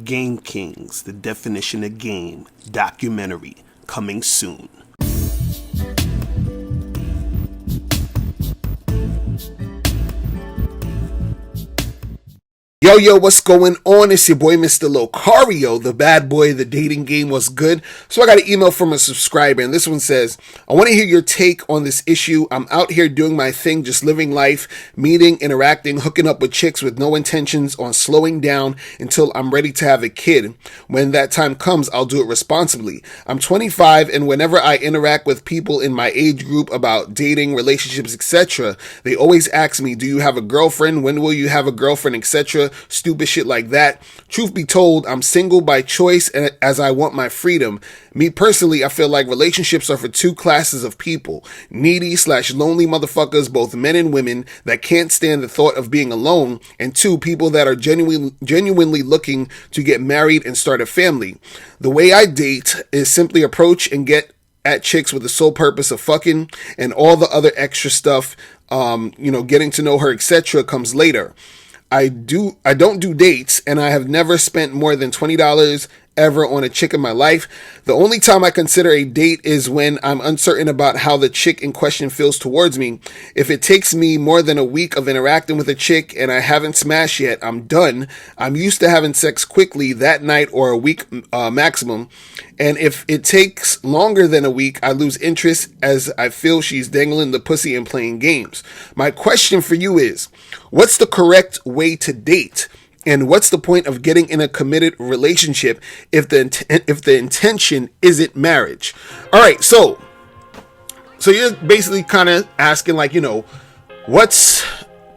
Game Kings, The Definition of Game, documentary, coming soon. Yo, what's going on? It's your boy, Mr. Locario, the bad boy. The dating game was good. So I got an email from a subscriber, and this one says, I want to hear your take on this issue. I'm out here doing my thing, just living life, meeting, interacting, hooking up with chicks with no intentions on slowing down until I'm ready to have a kid. When that time comes, I'll do it responsibly. I'm 25, and whenever I interact with people in my age group about dating, relationships, etc., they always ask me, do you have a girlfriend? When will you have a girlfriend, etc.? Stupid shit like that. Truth be told, I'm single by choice as I want my freedom. Me personally, I feel like relationships are for two classes of people. Needy/lonely motherfuckers, both men and women, that can't stand the thought of being alone. And two, people that are genuinely looking to get married and start a family. The way I date is simply approach and get at chicks with the sole purpose of fucking, and all the other extra stuff, getting to know her, etc. comes later. I don't do dates, and I have never spent more than $20 ever on a chick in my life. The only time I consider a date is when I'm uncertain about how the chick in question feels towards me. If it takes me more than a week of interacting with a chick and I haven't smashed yet, I'm done. I'm used to having sex quickly that night or a week maximum. And if it takes longer than a week, I lose interest as I feel she's dangling the pussy and playing games. My question for you is, what's the correct way to date? And what's the point of getting in a committed relationship if the intention isn't marriage? All right, so you're basically kind of asking, like, what's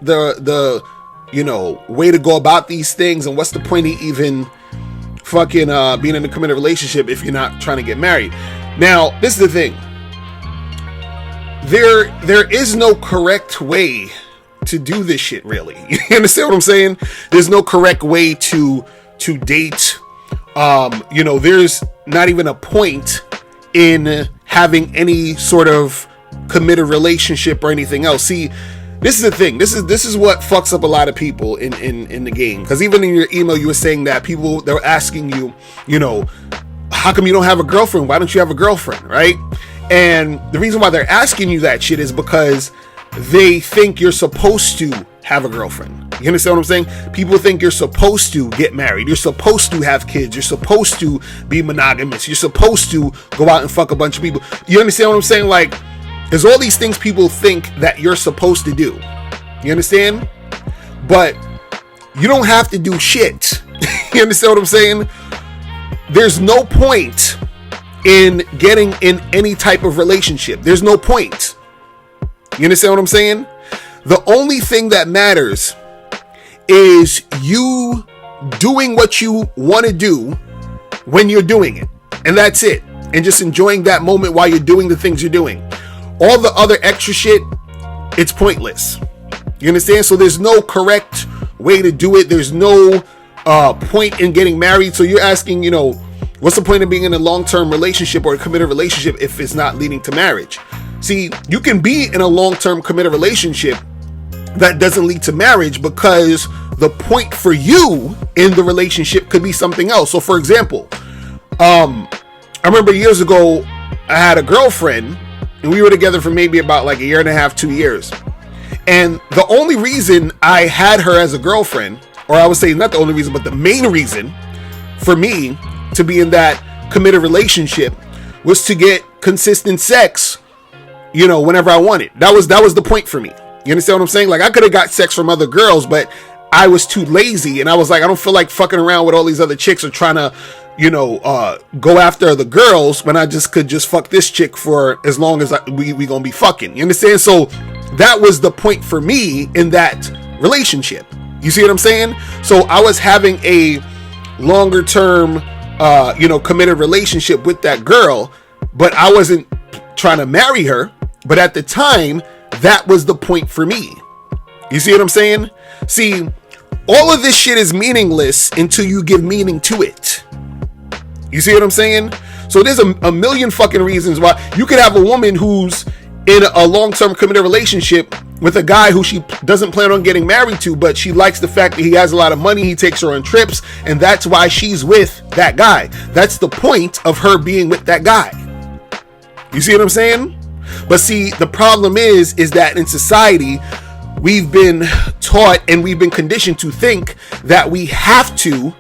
the way to go about these things, and what's the point of even fucking being in a committed relationship if you're not trying to get married? Now, this is the thing. There is no correct way to do this shit, really. You understand what I'm saying? There's no correct way to date. There's not even a point in having any sort of committed relationship or anything else. See, this is the thing. This is what fucks up a lot of people in the game. Because even in your email, you were saying that people, they're asking you, how come you don't have a girlfriend? Why don't you have a girlfriend, right? And the reason why they're asking you that shit is because they think you're supposed to have a girlfriend. You understand what I'm saying? People think you're supposed to get married. You're supposed to have kids. You're supposed to be monogamous. You're supposed to go out and fuck a bunch of people. You understand what I'm saying? Like, there's all these things people think that you're supposed to do. You understand? But you don't have to do shit. You understand what I'm saying? There's no point in getting in any type of relationship. There's no point. You understand what I'm saying? The only thing that matters is you doing what you want to do when you're doing it. And that's it. And just enjoying that moment while you're doing the things you're doing. All the other extra shit, it's pointless. You understand? So there's no correct way to do it. There's no point in getting married. So you're asking, what's the point of being in a long-term relationship or a committed relationship if it's not leading to marriage? See, you can be in a long-term committed relationship that doesn't lead to marriage because the point for you in the relationship could be something else. So, for example, I remember years ago, I had a girlfriend, and we were together for maybe about like a year and a half, 2 years. And the only reason I had her as a girlfriend, or I would say not the only reason, but the main reason for me to be in that committed relationship was to get consistent sex, whenever I wanted. That was the point for me. You understand what I'm saying? Like, I could have got sex from other girls, but I was too lazy, and I was like, I don't feel like fucking around with all these other chicks or trying to, go after the girls when I could fuck this chick for as long as we gonna be fucking. You understand? So that was the point for me in that relationship. You see what I'm saying? So I was having a longer term, committed relationship with that girl, but I wasn't trying to marry her. But at the time, that was the point for me. You see what I'm saying? See, all of this shit is meaningless until you give meaning to it. You see what I'm saying? So there's a million fucking reasons why you could have a woman who's in a long-term committed relationship with a guy who she doesn't plan on getting married to, but she likes the fact that he has a lot of money, he takes her on trips, and that's why she's with that guy. That's the point of her being with that guy. You see what I'm saying? But see, the problem is that in society, we've been taught and we've been conditioned to think that we have to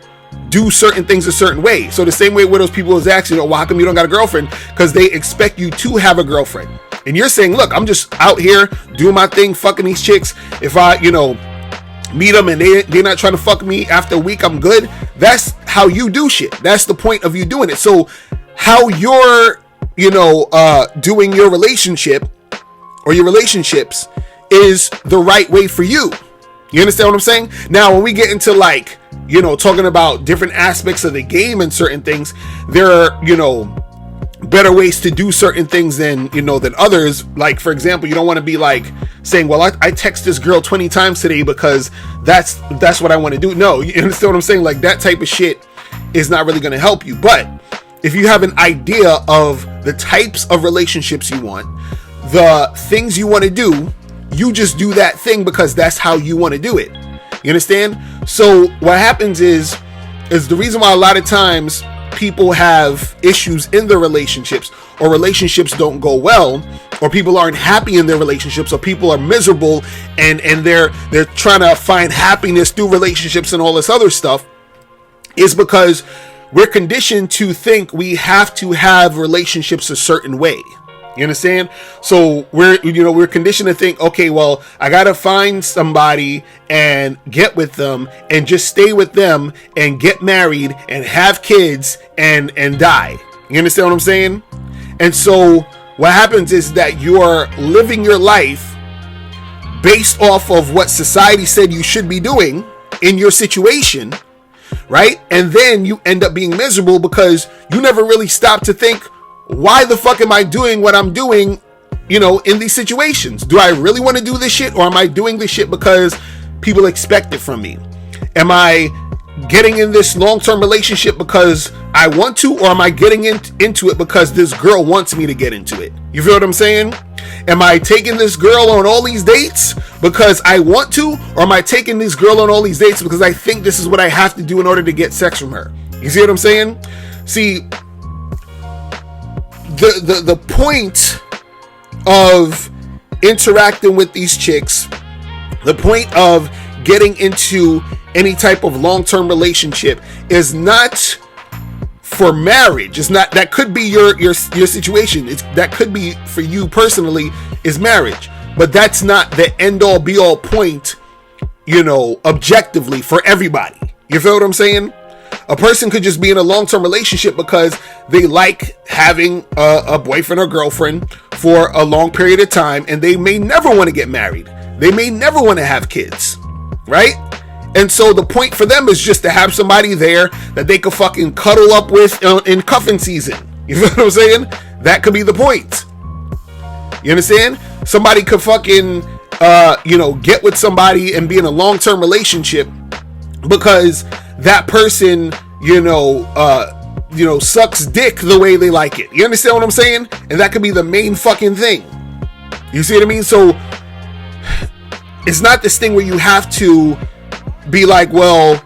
do certain things a certain way. So the same way where those people is asking, well, how come you don't got a girlfriend? Because they expect you to have a girlfriend. And you're saying, look, I'm just out here doing my thing, fucking these chicks. If I, meet them and they're not trying to fuck me after a week, I'm good. That's how you do shit. That's the point of you doing it. So how you're, doing your relationship or your relationships is the right way for you. You understand what I'm saying? Now, when we get into talking about different aspects of the game and certain things, there are, better ways to do certain things than others. Like, for example, you don't want to be saying, well, I text this girl 20 times today because that's what I want to do. No, you understand what I'm saying? Like, that type of shit is not really going to help you. But if you have an idea of the types of relationships you want, the things you want to do, you just do that thing because that's how you want to do it. You understand? So what happens is the reason why a lot of times people have issues in their relationships, or relationships don't go well, or people aren't happy in their relationships, or people are miserable and they're trying to find happiness through relationships and all this other stuff, is because we're conditioned to think we have to have relationships a certain way. You understand? So we're conditioned to think, okay, well, I gotta find somebody and get with them and just stay with them and get married and have kids and die. You understand what I'm saying? And so what happens is that you're living your life based off of what society said you should be doing in your situation, right? And then you end up being miserable because you never really stop to think, why the fuck am I doing what I'm doing, in these situations? Do I really want to do this shit, or am I doing this shit because people expect it from me? Am I getting in this long-term relationship because I want to, or am I getting into it because this girl wants me to get into it? You feel what I'm saying? Am I taking this girl on all these dates because I want to, or am I taking this girl on all these dates because I think this is what I have to do in order to get sex from her? You see what I'm saying? See, the point of interacting with these chicks, the point of getting into any type of long-term relationship is not for marriage. It's not, that could be your situation. That could be for you personally is marriage, but that's not the end all be all point, objectively for everybody. You feel what I'm saying? A person could just be in a long-term relationship because they like having a boyfriend or girlfriend for a long period of time, and they may never want to get married. They may never want to have kids, right? And so the point for them is just to have somebody there that they could fucking cuddle up with in cuffing season. You know what I'm saying? That could be the point. You understand? Somebody could fucking, get with somebody and be in a long-term relationship because that person, sucks dick the way they like it. You understand what I'm saying? And that could be the main fucking thing. You see what I mean? So it's not this thing where you have to be like, well,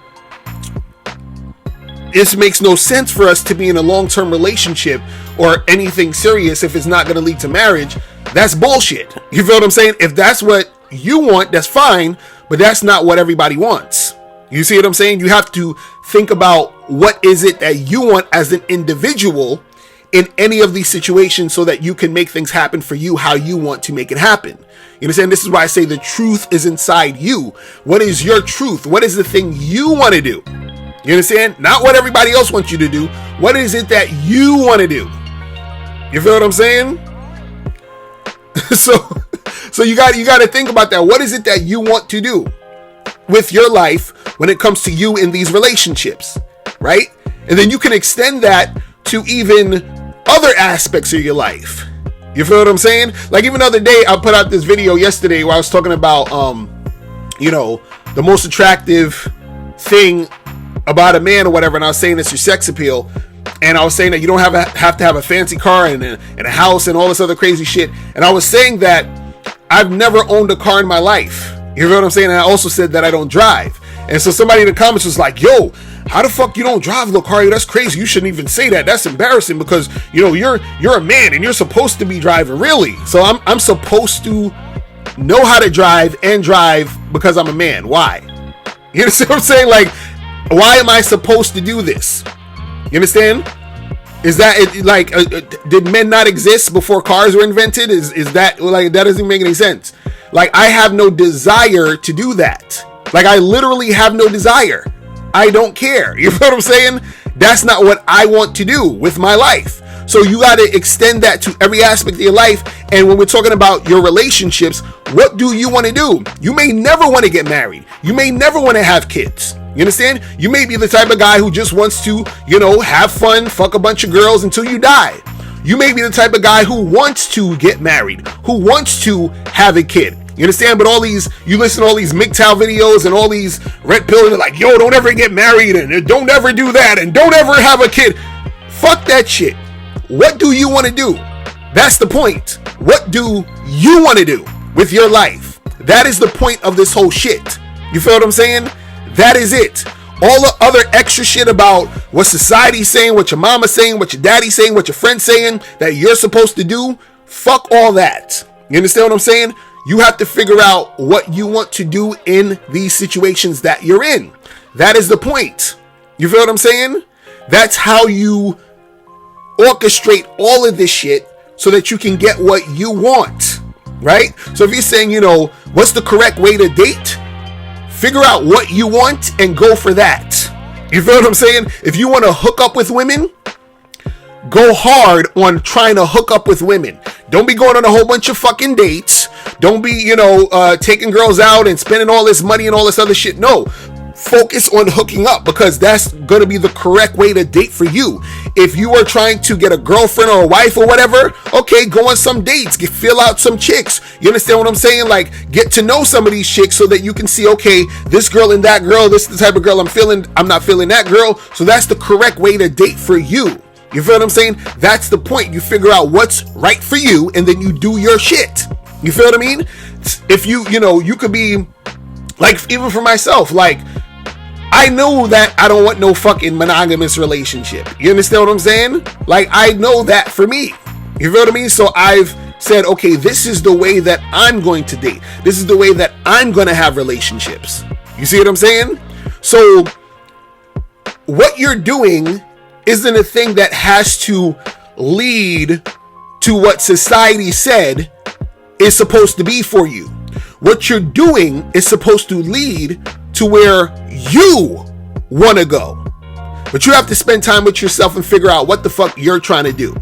this makes no sense for us to be in a long-term relationship or anything serious if it's not going to lead to marriage. That's bullshit. You feel what I'm saying? If that's what you want, that's fine, but that's not what everybody wants. You see what I'm saying? You have to think about what is it that you want as an individual in any of these situations so that you can make things happen for you how you want to make it happen. You understand? This is why I say the truth is inside you. What is your truth? What is the thing you want to do? You understand? Not what everybody else wants you to do. What is it that you want to do? You feel what I'm saying? So you got to think about that. What is it that you want to do with your life when it comes to you in these relationships, right? And then you can extend that to even other aspects of your life. You feel what I'm saying? Like even the other day, I put out this video yesterday where I was talking about, the most attractive thing about a man or whatever, and I was saying it's your sex appeal. And I was saying that you don't have to have a fancy car and a house and all this other crazy shit. And I was saying that I've never owned a car in my life. You know what I'm saying? And I also said that I don't drive. And so somebody in the comments was like, yo, how the fuck you don't drive, Lucario? That's crazy. You shouldn't even say that. That's embarrassing because, you know, you're a man and you're supposed to be driving. Really? So I'm supposed to know how to drive and drive because I'm a man. Why? You understand what I'm saying? Like, why am I supposed to do this? You understand? Is that it? Like, did men not exist before cars were invented? Is that like, that doesn't make any sense? Like, I have no desire to do that. Like, I literally have no desire. I don't care. You know what I'm saying? That's not what I want to do with my life. So you got to extend that to every aspect of your life. And when we're talking about your relationships, what do you want to do? You may never want to get married. You may never want to have kids. You understand? You may be the type of guy who just wants to, you know, have fun, fuck a bunch of girls until you die. You may be the type of guy who wants to get married, who wants to have a kid. You understand? But you listen to all these MGTOW videos and all these red pill, and they're like, yo, don't ever get married and don't ever do that and don't ever have a kid. Fuck that shit. What do you want to do? That's the point. What do you want to do with your life? That is the point of this whole shit. You feel what I'm saying? That is it. All the other extra shit about what society's saying, what your mama's saying, what your daddy's saying, what your friend's saying that you're supposed to do, fuck all that. You understand what I'm saying? You have to figure out what you want to do in these situations that you're in. That is the point. You feel what I'm saying? That's how you orchestrate all of this shit so that you can get what you want, right? So if you're saying, you know, what's the correct way to date? Figure out what you want and go for that. You feel what I'm saying? If you want to hook up with women, go hard on trying to hook up with women. Don't be going on a whole bunch of fucking dates. Don't be, you know, taking girls out and spending all this money and all this other shit. No. Focus on hooking up because that's going to be the correct way to date for you. If you are trying to get a girlfriend or a wife or whatever, okay, go on some dates, fill out some chicks. You understand what I'm saying? Like, get to know some of these chicks so that you can see, okay, this girl and that girl, this is the type of girl I'm feeling. I'm not feeling that girl. So that's the correct way to date for you. You feel what I'm saying? That's the point. You figure out what's right for you and then you do your shit. You feel what I mean? If you know, you could be like, even for myself, like, I know that I don't want no fucking monogamous relationship. You understand what I'm saying? Like, I know that for me. You feel what I mean? So I've said, okay, this is the way that I'm going to date. This is the way that I'm going to have relationships. You see what I'm saying? So what you're doing isn't a thing that has to lead to what society said is supposed to be for you. What you're doing is supposed to lead to where you want to go. But you have to spend time with yourself and figure out what the fuck you're trying to do.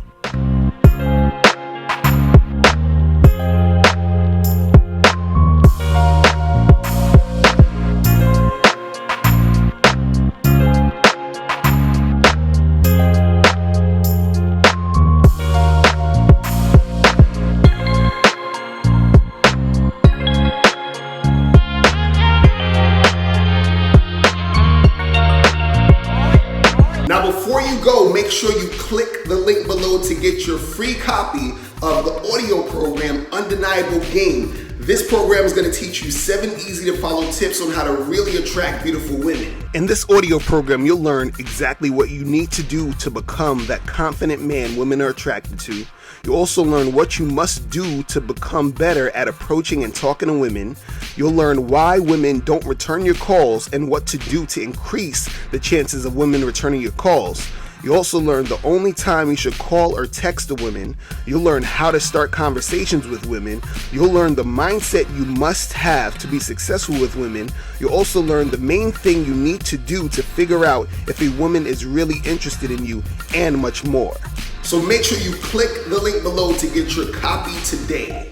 Now, before you go, make sure you click the link below to get your free copy of the audio program, Undeniable Game. This program is going to teach you 7 easy to follow tips on how to really attract beautiful women. In this audio program, you'll learn exactly what you need to do to become that confident man women are attracted to. You'll also learn what you must do to become better at approaching and talking to women. You'll learn why women don't return your calls and what to do to increase the chances of women returning your calls. You also learn the only time you should call or text a woman. You'll learn how to start conversations with women. You'll learn the mindset you must have to be successful with women. You'll also learn the main thing you need to do to figure out if a woman is really interested in you, and much more. So make sure you click the link below to get your copy today.